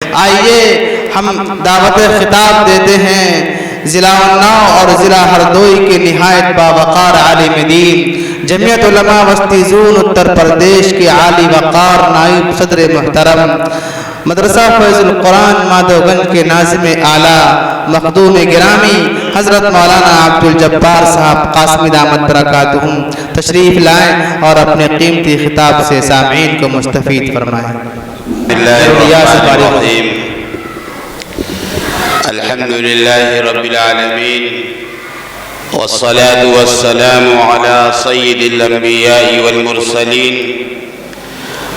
آئیے ہم دعوت خطاب دیتے ہیں ضلع اناؤ اور ضلع ہردوئی کے نہایت باوقار عالم دین جمعیت علماء وسطی زون اتر پردیش کے عالی وقار نائب صدر محترم مدرسہ فیض القرآن مادھوگنج کے ناظم اعلیٰ مخدوم گرامی حضرت مولانا عبد الجبار صاحب قاسمی دامت برکاتہم تشریف لائیں اور اپنے قیمتی خطاب سے سامعین کو مستفید فرمائیں۔ الحمد لله رب العالمين والصلاة والسلام على سيد الأنبياء والمرسلين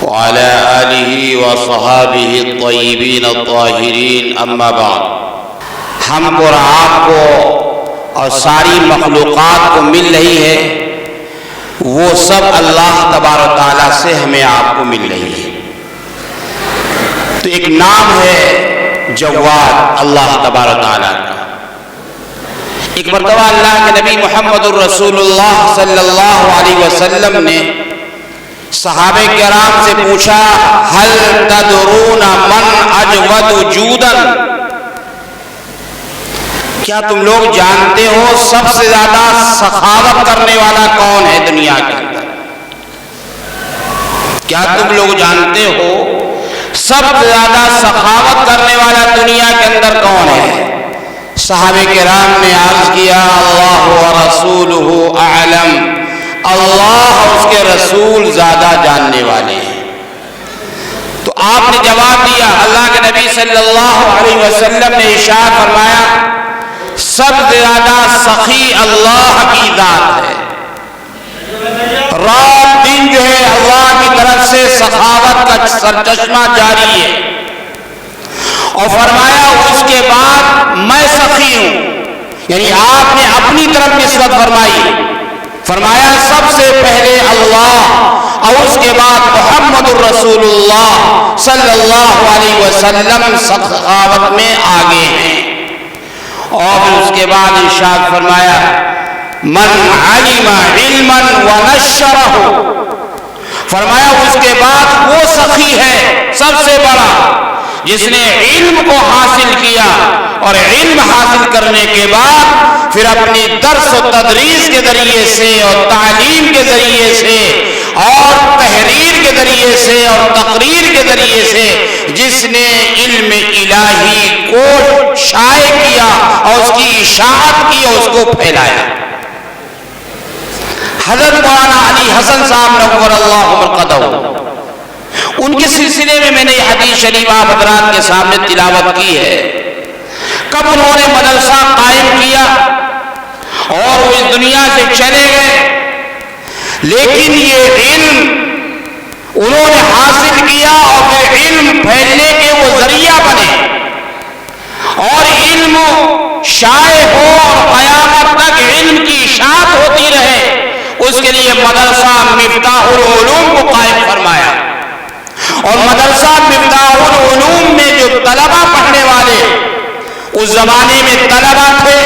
وعلى آله وصحابه الطيبين الطاهرين أما بعد۔ ہم کو اور آپ کو اور ساری مخلوقات کو مل رہی ہے وہ سب اللہ تبارک و تعالیٰ سے ہمیں آپ کو مل رہی ہے۔ تو ایک نام ہے جواد اللہ تبارک و تعالیٰ کا۔ ایک مرتبہ اللہ کے نبی محمد الرسول اللہ صلی اللہ علیہ وسلم نے صحابہ کرام سے پوچھا ہل تدرون من اجود جودا، کیا تم لوگ جانتے ہو سب سے زیادہ سخاوت کرنے والا کون ہے دنیا کے اندر؟ کیا تم لوگ جانتے ہو سب سے زیادہ سخاوت کرنے والا دنیا کے اندر کون ہے؟ صحابہ کرام نے عرض کیا اللہ ورسولہ اعلم، اللہ اور اس کے رسول زیادہ جاننے والے ہیں۔ تو آپ نے جواب دیا، اللہ کے نبی صلی اللہ علیہ وسلم نے ارشاد فرمایا سب سے زیادہ سخی اللہ کی ذات ہے، رات دن جو ہے اللہ کی طرف سے سخاوت کا سرچشمہ جاری ہے، اور فرمایا اس کے بعد میں سخی ہوں، یعنی آپ نے اپنی طرف نسبت فرمائی، فرمایا سب سے پہلے اللہ اور اس کے بعد محمد الرسول اللہ صلی اللہ علیہ وسلم سخاوت میں آگے ہیں، اور اس کے بعد ارشاد فرمایا من علم علما ونشرہ، فرمایا اس کے بعد وہ سخی ہے سب سے بڑا جس نے علم کو حاصل کیا، اور علم حاصل کرنے کے بعد پھر اپنی درس و تدریس کے ذریعے سے اور تعلیم کے ذریعے سے اور تحریر کے ذریعے سے اور تقریر کے ذریعے سے جس نے علم الہی کو شائع کیا اور اس کی اشاعت کی اور اس کو پھیلایا۔ حضرت مولانا علی حسن صاحب نور اللہ مرقدہ، ان کے سلسلے میں نے یہ حدیث شریف آپ حضرات کے سامنے تلاوت کی ہے۔ کب انہوں نے مدرسہ قائم کیا اور وہ اس دنیا سے چلے گئے، لیکن یہ علم انہوں نے حاصل کیا اور پھر علم پھیلنے کے وہ ذریعہ بنے، اور علم شائع ہو اور قیامت تک علم کی اشاعت ہوتی رہے، اس کے لیے مدرسہ مفتاح العلوم کو قائم فرمایا۔ اور مدرسہ مفتاح العلوم میں جو طلبہ پڑھنے والے اس زمانے میں طلبہ تھے،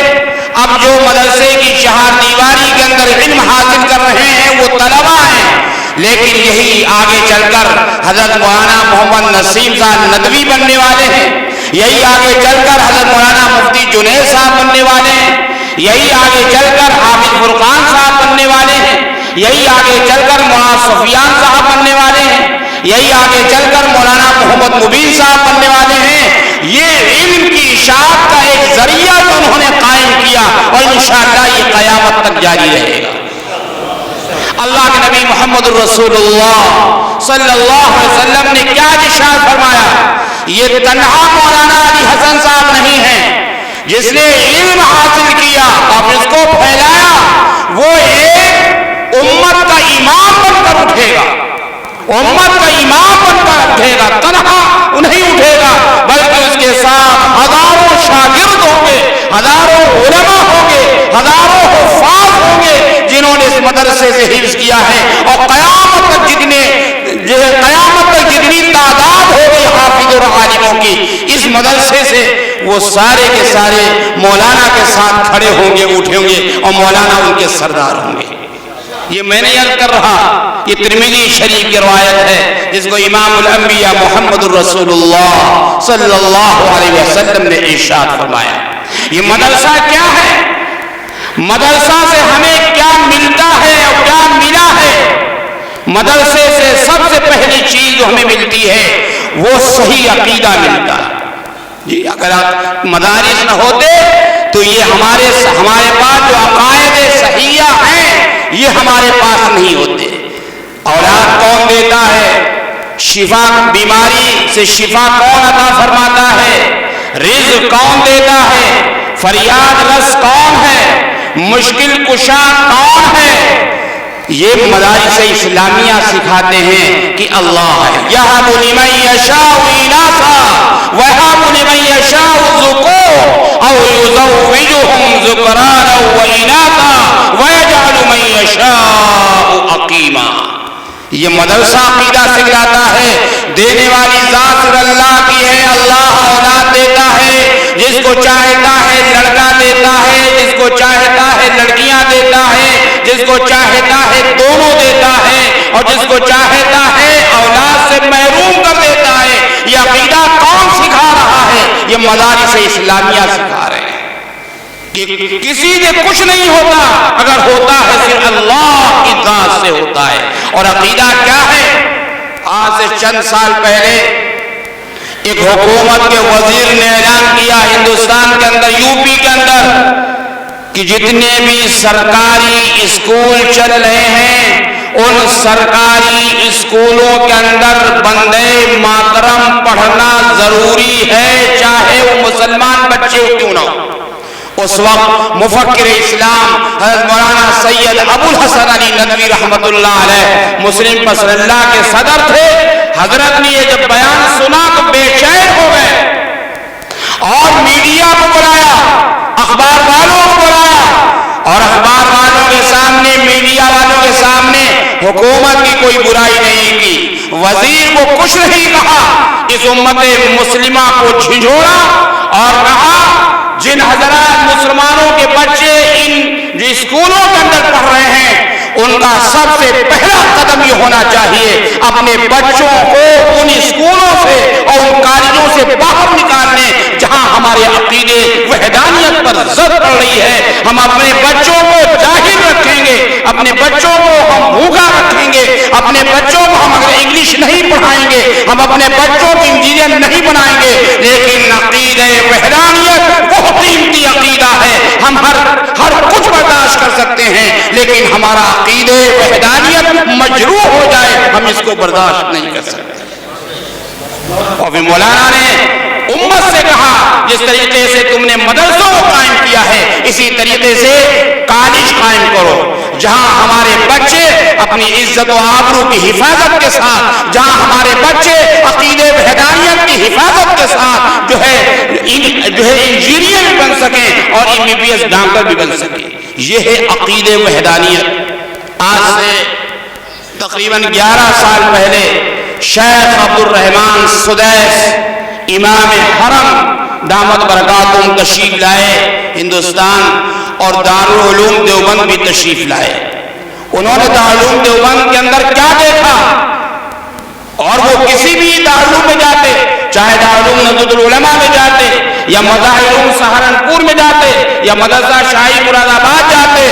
اب جو مدرسے کی چہار دیواری کے اندر علم حاصل کر رہے ہیں وہ طلبہ ہیں، لیکن یہی آگے چل کر حضرت مولانا محمد نسیم صاحب ندوی بننے والے ہیں، یہی آگے چل کر حضرت مولانا مفتی جنید صاحب بننے والے ہیں، یہی آگے چل کر حافظ فرقان صاحب بننے والے ہیں، یہی آگے چل کر مولانا سفیان صاحب بننے والے ہیں، یہی آگے چل کر مولانا محمد مبین صاحب بننے والے ہیں۔ یہ علم کی اشاعت کا ایک ذریعہ جو انہوں نے قائم کیا، اور انشاءاللہ یہ قیامت تک جاری رہے گا۔ اللہ کے نبی محمد الرسول اللہ صلی اللہ علیہ وسلم نے کیا ارشاد فرمایا؟ یہ تنہا مولانا علی حسن صاحب نہیں ہیں جس نے علم حاصل کیا اور اس کو پھیلایا، وہ ایک امت کا امام بن کر اٹھے گا، امت کا امام بن کر اٹھے گا، تنہا نہیں اٹھے گا بلکہ اس کے ساتھ ہزاروں شاگرد ہوں گے، ہزاروں علماء ہوں گے، ہزاروں حفاظ ہوں گے جنہوں نے اس مدرسے سے حفظ کیا ہے، اور قیامت تک جتنی تعداد ہوگی حافظ اور عالموں کی اس مدرسے سے، وہ سارے کے سارے مولانا کے ساتھ کھڑے ہوں گے، اٹھیں گے، اور مولانا ان کے سردار ہوں گے۔ یہ میں نہیں عرض کر رہا، یہ ترمذی شریف کی روایت ہے جس کو امام الانبیاء محمد الرسول اللہ صلی اللہ علیہ وسلم نے ارشاد فرمایا۔ یہ مدرسہ کیا ہے؟ مدرسہ سے ہمیں کیا ملتا ہے اور کیا ملا ہے؟ مدرسے سے سب سے پہلی چیز جو ہمیں ملتی ہے وہ صحیح عقیدہ ملتا ہے۔ جی اگر مدارس نہ ہوتے تو یہ ہمارے پاس جو عقائد صحیحہ ہیں یہ ہمارے پاس نہیں ہوتے۔ اولاد کون دیتا ہے؟ شفا، بیماری سے شفا کون عطا فرماتا ہے؟ رزق کون دیتا ہے؟ فریاد رس کون ہے؟ مشکل کشا کون ہے؟ یہ مدارس اسلامیہ سکھاتے ہیں کہ اللہ ہے۔ یَهَبُ لِمَن يَشَاءُ إِنَاثًا وَيَهَبُ لِمَن يَشَاءُ الذُّكُورَ أَوْ يُزَوِّجُهُمْ ذُكْرَانًا وَإِنَاثًا وَيَجْعَلُ مَن يَشَاءُ عَقِيمًا۔ یہ مدرسہ عقیدہ سکھلاتا ہے دینے والی ذات صرف اللہ کی ہے۔ اللہ اولاد دیتا ہے، جس کو چاہتا ہے لڑکا دیتا ہے، جس کو چاہتا ہے لڑکیاں دیتا ہے، جس کو چاہتا ہے دونوں دیتا ہے، اور جس کو چاہتا ہے اولاد سے محروم کر دیتا ہے۔ یہ عقیدہ کون سکھا رہا ہے؟ یہ مدارس اسلامیہ سکھا رہے ہیں کہ کسی سے کچھ نہیں ہوتا، اگر ہوتا ہے صرف اللہ کی ذات سے ہوتا ہے۔ اور عقیدہ کیا ہے؟ آج سے چند سال پہلے ایک حکومت کے وزیر نے اعلان کیا ہندوستان کے اندر، یو پی کے اندر، کہ جتنے بھی سرکاری اسکول چل رہے ہیں ان سرکاری اسکولوں کے اندر بندے ماترم پڑھنا ضروری ہے، چاہے وہ مسلمان بچے کیوں نہ ہو۔ اس وقت مفکر اسلام حضرت مولانا سید ابو الحسن علی ندوی رحمت اللہ علیہ مسلم پسراللہ کے صدر تھے۔ حضرت نے یہ جب بیان سنا تو بے چین ہو گئے اور میڈیا کو بلایا، اخبار والوں کو بلایا، اور اخبار والوں کے سامنے، میڈیا والوں کے سامنے حکومت کی کوئی برائی نہیں کی، وزیر کو کچھ نہیں کہا، اس امت مسلمہ کو جھنجھوڑا اور کہا جن حضرات مسلمانوں کے بچے ان جو اسکولوں کے اندر پڑھ رہے ہیں ان کا سب سے پہلا قدم یہ ہونا چاہیے اپنے بچوں کو ان اسکولوں سے اور ان کالجوں سے باہر نکالنے جہاں ہمارے عقیدے وحدانیت پر زد پڑ رہی ہے۔ ہم اپنے بچوں کو جاہل رکھیں گے، اپنے بچوں کو ہم بھوکا رکھیں گے، اپنے بچوں کو ہم اگر انگلش نہیں پڑھائیں گے، ہم اپنے بچوں کو انجینئر نہیں بنائیں گے، لیکن عقیدہ وحدانیت وہ قیمتی عقیدہ ہے۔ ہم ہر کچھ برداشت کر سکتے ہیں، لیکن ہمارا عقیدہ وحدانیت مجروح ہو جائے ہم اس کو برداشت نہیں کر سکتے۔ اور پھر مولانا نے امت سے کہا جس طریقے سے تم نے مدرسوں کو قائم کیا ہے اسی طریقے سے کالج قائم کرو، جہاں ہمارے بچے اپنی عزت و آبرو کی حفاظت کے ساتھ، جہاں ہمارے بچے عقیدہ وحدانیت کی حفاظت کے ساتھ جو ہے انجینئر بھی بن سکیں اور MBBS ڈاکٹر بھی بن سکیں۔ یہ ہے عقیدہ وحدانیت۔ آج سے تقریباً 11 سال پہلے شیخ عبد الرحمن سدیس امام حرم دامت برکاتہم تشریف لائے ہندوستان، اور دارالعلوم دیوبند بھی تشریف لائے۔ انہوں نے دارالعلوم دیوبند کے اندر کیا دیکھا، اور وہ کسی بھی دارالعلوم میں جاتے، چاہے دارالعلوم ندوۃ العلماء میں جاتے یا مظاہر سہارنپور میں جاتے یا مدرسہ شاہی مراد آباد جاتے،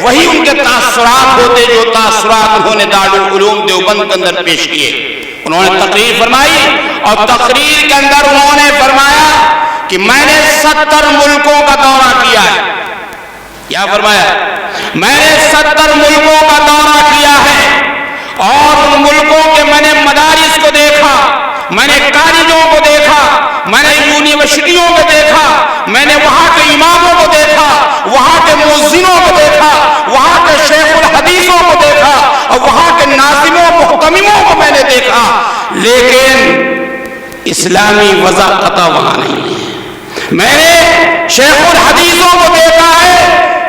وہی ان کے تاثرات ہوتے جو تاثرات انہوں نے دارالعلوم دیوبند کے اندر پیش کیے۔ انہوں نے تقریر فرمائی اور تقریر کے اندر انہوں نے فرمایا کہ میں نے 70 ملکوں کا دورہ کیا ہے۔ کیا فرمایا؟ میں نے 70 ملکوں کا دورہ کیا ہے، اور ان ملکوں کے میں نے مدارس کو دیکھا، میں نے کالجوں کو دیکھا، میں نے یونیورسٹیوں کو دیکھا، میں نے وہاں کے اماموں کو دیکھا، وہاں کے مؤذنوں کو دیکھا، وہاں کے شیخ الحدیثوں کو دیکھا، اور وہاں کے ناظموں محتمموں کو میں نے دیکھا، لیکن اسلامی وضاحت وہاں نہیں ہے۔ میں نے شیخ الحدیثوں کو دیکھا ہے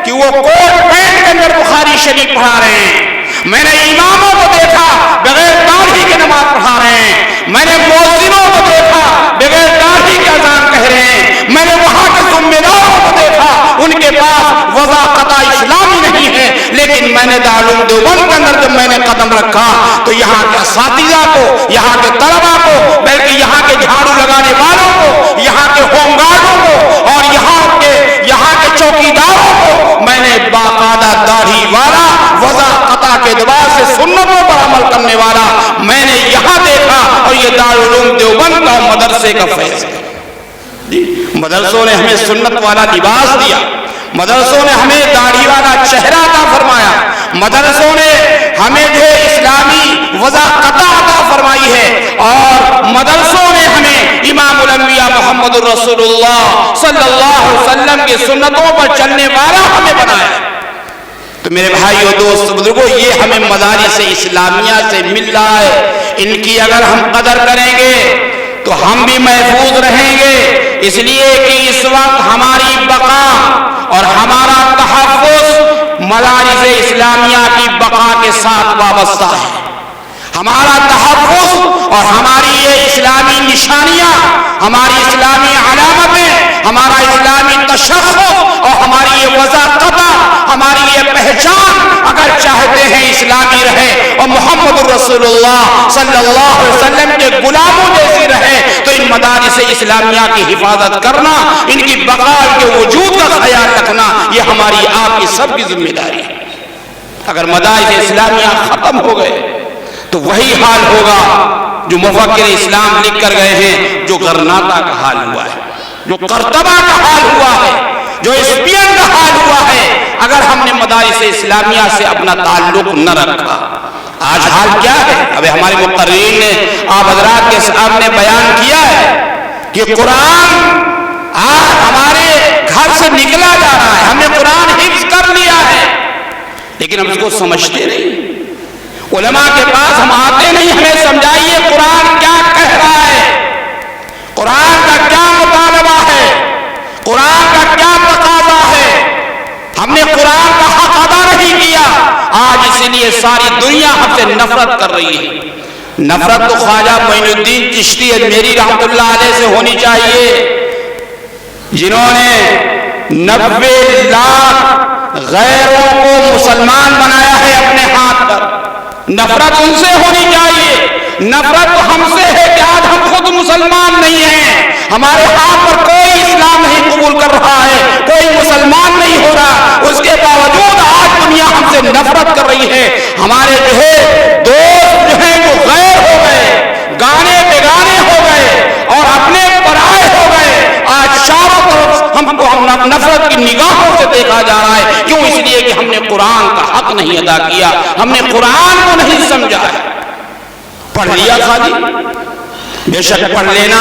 کہ وہ کوٹ پینٹ کے اندر بخاری شریف پڑھا رہے ہیں، میں نے اماموں کو دیکھا بغیر داڑھی کے نماز پڑھا رہے ہیں، میں نے مؤذنوں کو دیکھا بغیر داڑھی کے اذان کہہ رہے ہیں، میں نے وہاں کے ذمہ داروں کو دیکھا ان کے پاس وضاحت اسلامی نہیں ہے، لیکن میں نے دارالعلوم دیوبند اندر جب میں نے قدم رکھا تو یہاں کے اساتذہ کو، یہاں کے طلبا کو، بلکہ یہاں کے جھاڑو لگانے والوں کو، یہاں کے ہوم گارڈوں کو اور یہاں کے چوکیداروں کو میں نے باقاعدہ داڑھی والا، وضع قطع کے اعتبار سے سنتوں پر عمل کرنے والا میں نے یہاں دیکھا، اور یہ دارالعلوم دیوبند کا مدرسے کا فیض ہے۔ مدرسوں نے ہمیں سنت والا لباس دیا، مدرسوں نے ہمیں داڑھی والا چہرہ عطا فرمایا، مدرسوں نے ہمیں جو اسلامی وضع قطع عطا فرمائی ہے، اور مدرسوں نے ہمیں امام الانبیاء محمد الرسول اللہ صلی اللہ علیہ وسلم کی سنتوں پر چلنے والا ہمیں بنایا۔ تو میرے بھائیو، دوست، بزرگوں، یہ ہمیں مدارس اسلامیہ سے مل رہا ہے۔ ان کی اگر ہم قدر کریں گے تو ہم بھی محفوظ رہیں گے، اس لیے کہ اس وقت ہماری بقا اور ہمارا تحفظ مدارس اسلامیہ کی بقا کے ساتھ وابستہ ہے۔ ہمارا تحفظ اور ہماری یہ اسلامی نشانیاں، ہماری اسلامی علامتیں، ہمارا اسلامی تشخص اور ہماری یہ وضع قطع، ہماری یہ پہچان اگر چاہتے ہیں اسلامی رہے اور محمد الرسول اللہ صلی اللہ علیہ وسلم کے غلاموں جیسی رہے، تو ان مدارس اسلامیہ کی حفاظت کرنا، ان کی بقا، ان کے وجود کا خیال رکھنا، یہ ہماری آپ کی سب کی ذمہ داری ہے۔ اگر مدارس اسلامیہ ختم ہو گئے تو وہی حال ہوگا جو مفکر اسلام لکھ کر گئے ہیں، جو غرناطہ کا حال ہوا ہے، جو قرطبہ کا حال ہوا ہے، جو اسپین کا حال ہوا ہے، اگر ہم نے مدارس اسلامیہ سے اپنا تعلق نہ رکھا۔ آج حال کیا ہے؟ ابھی ہمارے مقررین نے آپ حضرات کے سامنے بیان کیا ہے کہ قرآن آج ہمارے گھر سے نکلا جا رہا ہے، ہم نے قرآن حفظ کر لیا ہے، لیکن ہم اس کو سمجھتے نہیں۔ علماء کے پاس ہم آتے نہیں، ہمیں سمجھائیے قرآن کیا کہہ رہا ہے، قرآن کا کیا مطالبہ ہے، قرآن کا کیا تقاضا ہے۔ ہم نے قرآن کا حق ادا نہیں کیا، آج اسی لیے ساری دنیا ہم سے نفرت کر رہی ہے۔ نفرت تو خواجہ معین الدین چشتی اجمیری رحمۃ اللہ علیہ سے ہونی چاہیے، جنہوں نے 90 لاکھ غیروں کو مسلمان بنایا ہے اپنے ہاتھ پر۔ نفرت ان سے ہونی چاہیے۔ نفرت تو ہم سے ہے کہ آج ہم خود مسلمان نہیں ہیں، ہمارے ہاتھ پر کوئی اسلام نہیں قبول کر رہا ہے، کوئی مسلمان نہیں ہو رہا، اس کے باوجود آج دنیا ہم سے نفرت کر رہی ہے۔ ہمارے جو ہے دوست جو ہیں وہ غیر ہو گئے، گانے بگانے ہو گئے اور اپنے پرائے ہو گئے۔ آج چاروں طرف ہم کو نفرت کی نگاہوں سے دیکھا جا رہا ہے۔ کیوں؟ اس لیے کہ ہم نے قرآن کا حق نہیں ادا کیا، ہم نے قرآن کو نہیں سمجھا ہے۔ پڑھ لیا خالی، بے شک پڑھ لینا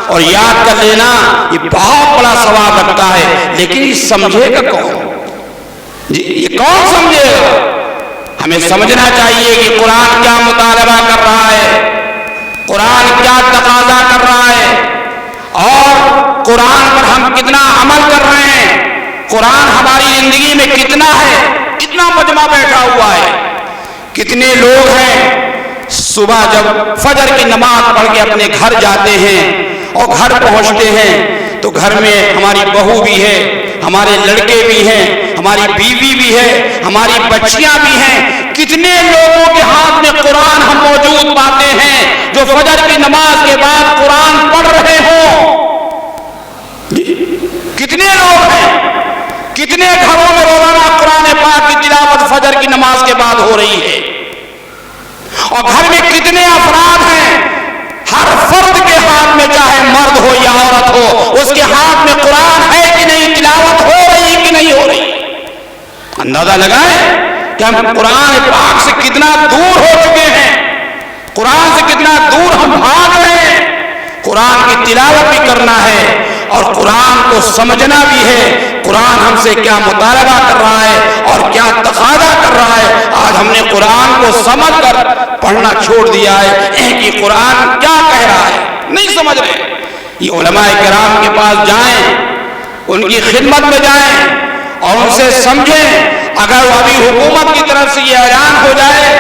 اور یاد کر لینا یہ بہت بڑا ثواب رکھتا ہے، لیکن یہ سمجھے گا کون؟ جی یہ کون سمجھے گا؟ ہمیں سمجھنا چاہیے کہ قرآن کیا مطالبہ کر رہا ہے، قرآن کیا تقاضا کر رہا ہے، اور قرآن پر ہم کتنا عمل کر رہے ہیں، قرآن ہماری زندگی میں کتنا ہے۔ کتنا مجمع بیٹھا ہوا ہے، کتنے لوگ ہیں صبح جب فجر کی نماز پڑھ کے اپنے گھر جاتے ہیں اور گھر پہنچتے ہیں تو گھر میں ہماری بہو بھی ہے، ہمارے لڑکے بھی ہیں، ہماری بیوی بھی ہے، ہماری بچیاں بھی ہیں۔ کتنے لوگوں کے ہاتھ میں قرآن ہم موجود پاتے ہیں جو فجر کی نماز کے بعد قرآن پڑھ رہے ہوں؟ کتنے لوگ ہیں؟ کتنے گھروں میں روزانہ قرآن پاک کی تلاوت فجر کی نماز کے بعد ہو رہی ہے؟ اور گھر میں کتنے افراد ہیں، ہر فرد کے ہاتھ میں چاہے مرد ہو یا عورت ہو، اس کے ہاتھ میں قرآن ہے کہ نہیں، تلاوت ہو رہی کہ نہیں ہو رہی؟ اندازہ لگائیں کہ ہم قرآن پاک سے کتنا دور ہو چکے ہیں، قرآن سے کتنا دور ہم بھاگ رہے ہیں۔ قرآن کی تلاوت بھی کرنا ہے اور قرآن کو سمجھنا بھی ہے، قرآن ہم سے کیا مطالبہ کر رہا ہے اور کیا تقاضا کر رہا ہے۔ آج ہم نے قرآن کو سمجھ کر پڑھنا چھوڑ دیا ہے کہ قرآن کیا کہہ رہا ہے، نہیں سمجھ رہے۔ یہ علماء کرام کے پاس جائیں، ان کی خدمت میں جائیں اور ان سے سمجھیں۔ اگر وہ ابھی حکومت کی طرف سے یہ اعلان ہو جائے،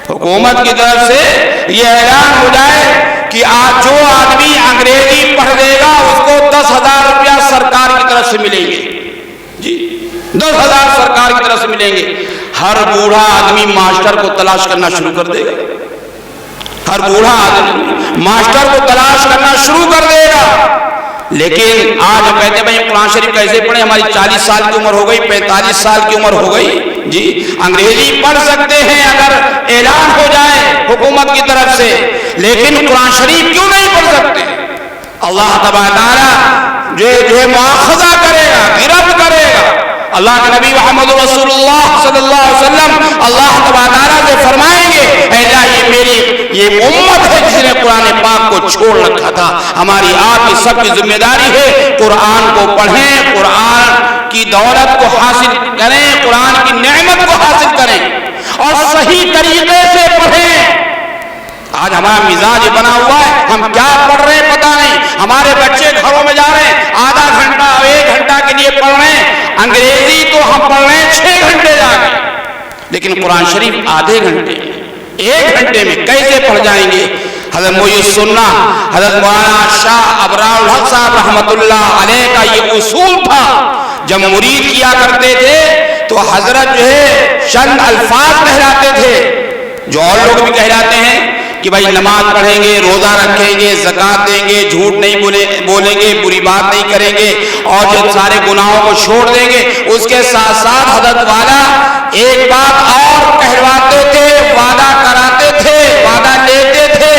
حکومت کی طرف سے یہ اعلان ہو جائے کہ آج جو آدمی انگریزی پڑھ دے گا اس کو 10,000 روپیہ سرکار کی طرف سے ملیں گے، جی 10,000 سرکار کی طرف سے ملیں گے۔ ہر بوڑھا آدمی ماسٹر کو تلاش کرنا شروع کر دے گا، ہر بوڑھا آدمی ماسٹر کو تلاش کرنا شروع کر دے گا۔ لیکن آج ہم کہتے ہیں بھائی قرآن شریف کیسے پڑھیں، ہماری 40 سال کی عمر ہو گئی، 45 سال کی عمر ہو گئی، جی انگریزی پڑھ سکتے ہیں اگر اعلان ہو جائے حکومت کی طرف سے، لیکن قرآن شریف کیوں نہیں پڑھ سکتے؟ اللہ تبارک تعالیٰ جو ہے مؤاخذہ کرے گا، گرفت کرے گا۔ اللہ کے نبی محمد رسول اللہ صلی اللہ علیہ وسلم اللہ تبارک تعالیٰ سے فرمائیں گے اے اللہ یہ امت ہے جس نے قرآن پاک کو چھوڑ رکھا تھا، ہماری آپ کی سب کی ذمہ داری ہے قرآن کو پڑھیں، قرآن کی دولت کو حاصل کریں، قرآن کی نعمت کو حاصل کریں اور صحیح طریقے سے پڑھیں۔ آج ہمارا مزاج بنا ہوا ہے، ہم کیا پڑھ رہے ہیں پتہ نہیں، ہمارے بچے گھروں میں جا رہے ہیں آدھا گھنٹہ 1 گھنٹہ کے لیے پڑھ رہے ہیں، انگریزی تو ہم پڑھ رہے ہیں 6 گھنٹے جا کے، لیکن قرآن شریف آدھے گھنٹے 1 گھنٹے میں کیسے پڑھ جائیں گے؟ حضرت محی السنہ حضرت مولانا شاہ ابرار الحق صاحب رحمۃ اللہ علیہ کا یہ اصول تھا، جب مرید کیا کرتے تھے تو حضرت جو ہے چند الفاظ کہلاتے تھے جو اور لوگ بھی کہلاتے ہیں کہ بھائی نماز پڑھیں گے، روزہ رکھیں گے، زکوٰۃ دیں گے، جھوٹ نہیں بولیں گے، بری بات نہیں کریں گے اور جو سارے گناہوں کو چھوڑ دیں گے۔ اس کے ساتھ ساتھ حضرت والا ایک بات اور کہلواتے تھے، وعدہ کراتے تھے، وعدہ لیتے تھے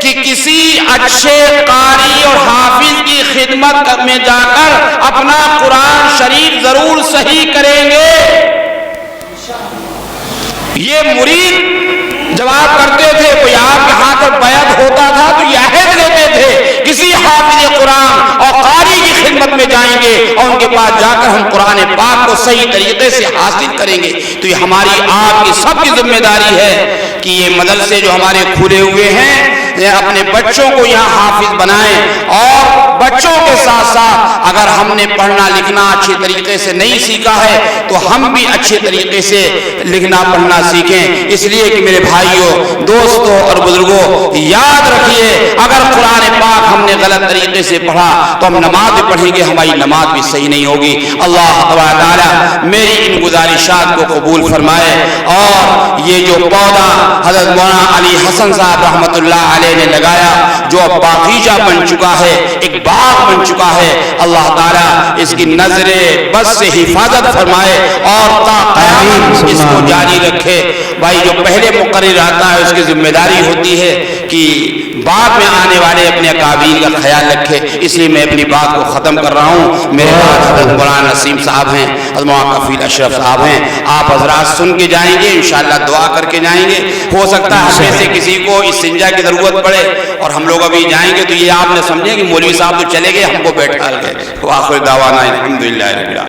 کہ کسی اچھے قاری اور حافظ کی خدمت میں جا کر اپنا قرآن شریف ضرور صحیح کریں گے۔ یہ مرید جواب کرتے تھے، کوئی آپ کے ہاتھ پر بیعت ہوتا تھا تو یہ عہد لیتے تھے کسی حافظ قرآن اور قاری کی خدمت میں جائیں گے اور ان کے پاس جا کر ہم قرآن پاک کو صحیح طریقے سے حاصل کریں گے۔ تو یہ ہماری آپ کی سب کی ذمہ داری ہے کہ یہ مدرسے جو ہمارے کھلے ہوئے ہیں اپنے بچوں کو یہاں حافظ بنائیں، اور بچوں کے ساتھ ساتھ اگر ہم نے پڑھنا لکھنا اچھے طریقے سے نہیں سیکھا ہے تو ہم بھی اچھے طریقے سے لکھنا پڑھنا سیکھیں۔ اس لیے کہ میرے بھائیوں، دوستوں اور بزرگوں، یاد رکھیے اگر قرآن پاک ہم نے غلط طریقے سے پڑھا تو ہم نماز بھی پڑھیں گے، ہماری نماز بھی صحیح نہیں ہوگی۔ اللہ تبارک تعالیٰ میری ان گزارشات کو قبول فرمائے، اور یہ جو پودا حضرت مولانا علی حسن صاحب رحمۃ اللہ علیہ نے لگایا جو اب باغیچہ بن چکا ہے، ایک باغ بن چکا ہے، اللہ تعالیٰ اس کی نظر بس سے حفاظت فرمائے اور تا قیامت اس کو جاری رکھے۔ بھائی جو پہلے مقرر آتا ہے اس کی ذمہ داری ہوتی ہے کہ بعد میں آنے والے اپنے اکابر کا خیال رکھے، اس لیے میں اپنی بات کو ختم کر رہا ہوں۔ میرے بعد حضرت مولانا نسیم صاحب ہیں، حضرت مولانا کفیل اشرف صاحب ہیں، آپ حضرات سن کے جائیں گے، انشاءاللہ دعا کر کے جائیں گے۔ ہو سکتا ہے ہم میں سے کسی کو استنجا کی ضرورت پڑے اور ہم لوگ ابھی جائیں گے تو یہ آپ نے سمجھے کہ مولوی صاحب تو چلے گئے، ہم کو بیٹھا گئے۔ وآخر دعوانا الحمدللہ رب العالمین۔